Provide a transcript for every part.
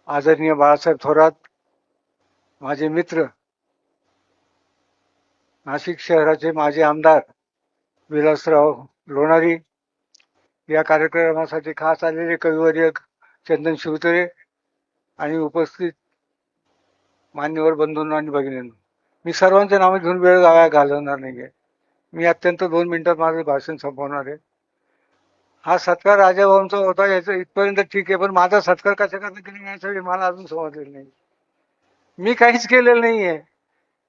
आदरणीय बाळासाहेब थोरात, माझे मित्र, नाशिक शहराचे माजी आमदार विलासराव लोणारी, या कार्यक्रमासाठी खास आलेले कविवर्य चंदन शिवतरे आणि उपस्थित मान्यवर बंधूंनो आणि भगिनींनो, मी सर्वांचे नाव घेऊन वेळ घालवणार नाहीये. मी अत्यंत 2 मिनिटात माझं भाषण संपवणार आहे. हा सत्कार राजाभाऊंचा होता याचं इथपर्यंत ठीक आहे, पण माझा सत्कार कशा करता केला यासाठी मला अजून समजलेलं नाही. मी काहीच केलेलं नाहीये.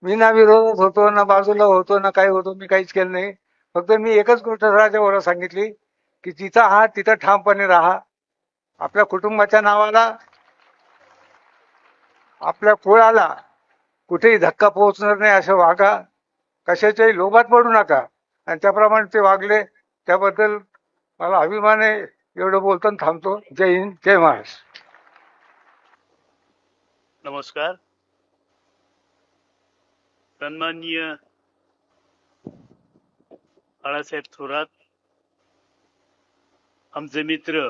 मी ना विरोधात होतो, ना बाजूला होतो, ना काही होतो. मी काहीच केलं नाही. फक्त मी एकच गोष्ट राजाभाऊला सांगितली की जिथं आहात तिथं ठामपणे राहा. आपल्या कुटुंबाच्या नावाला, आपल्या कुळाला कुठेही धक्का पोहोचणार नाही असं वागा. कशाच्याही लोभात पडू नका. आणि त्याप्रमाणे ते वागले, त्याबद्दल मला अभिमान आहे. एवढं बोलताना थांबतो. जय हिंद, जय महाराष्ट्र. नमस्कार. सन्माननीय बाळासाहेब थोरात, आमचे मित्र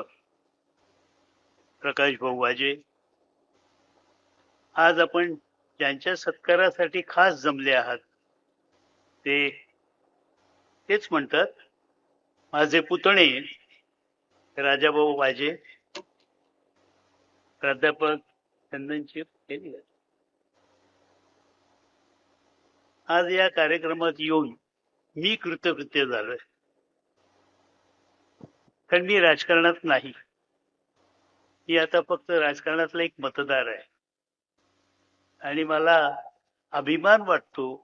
प्रकाश भाऊ वाजे, आज आपण ज्यांच्या सत्कारासाठी खास जमले आहात तेच म्हणतात माझे पुतणे राजाभाऊ वाजे, प्राध्यापक चंदनशिव. आज या कार्यक्रमात येऊन मी कृतकृत्य झालोय, कारण मी राजकारणात नाही. मी आता फक्त राजकारणातला एक मतदार आहे. आणि मला अभिमान वाटतो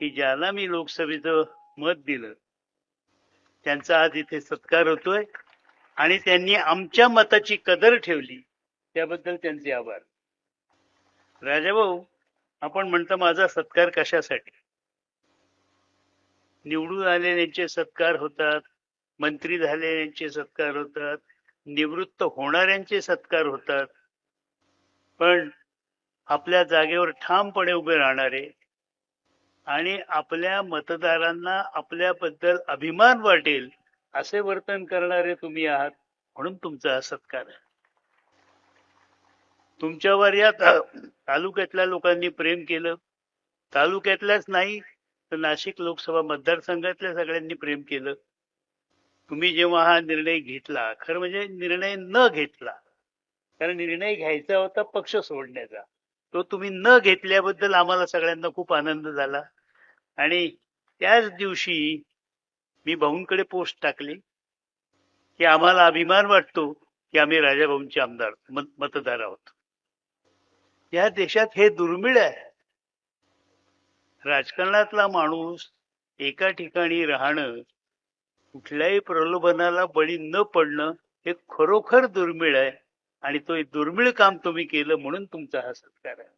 की ज्यांना मी लोकसभेचं मत दिलं त्यांचा आज इथे सत्कार होतोय आणि त्यांनी आमच्या मताची कदर ठेवली, त्याबद्दल त्यांचे आभार. राजाभाऊ, आपण म्हणता माझा सत्कार कशासाठी? निवडून आलेल्यांचे सत्कार होतात, मंत्री झालेल्यांचे सत्कार होतात, निवृत्त होणाऱ्यांचे सत्कार होतात, पण आपल्या जागेवर ठामपणे उभे राहणारे आणि आपल्या मतदारांना आपल्याबद्दल अभिमान वाटेल असे वर्तन करणारे तुम्ही आहात, म्हणून तुमचा हा सत्कार आहे. तुमच्यावर या तालुक्यातल्या लोकांनी प्रेम केलं. तालुक्यातल्याच नाही तर नाशिक लोकसभा मतदारसंघातल्या सगळ्यांनी प्रेम केलं. तुम्ही जेव्हा हा निर्णय घेतला, खरं म्हणजे निर्णय न घेतला, कारण निर्णय घ्यायचा होता पक्ष सोडण्याचा, तो तुम्ही न घेतल्याबद्दल आम्हाला सगळ्यांना खूप आनंद झाला. आणि त्याच दिवशी मी भाऊंकडे पोस्ट टाकली की आम्हाला अभिमान वाटतो की आम्ही राजाभाऊंचे आमदार मतदार आहोत. या देशात हे दुर्मिळ आहे. राजकारणातला माणूस एका ठिकाणी राहणं, कुठल्याही प्रलोभनाला बळी न पडणं, हे खरोखर दुर्मिळ आहे. आणि तो दुर्मिळ काम तुम्ही केलं म्हणून तुमचा हा सत्कार आहे.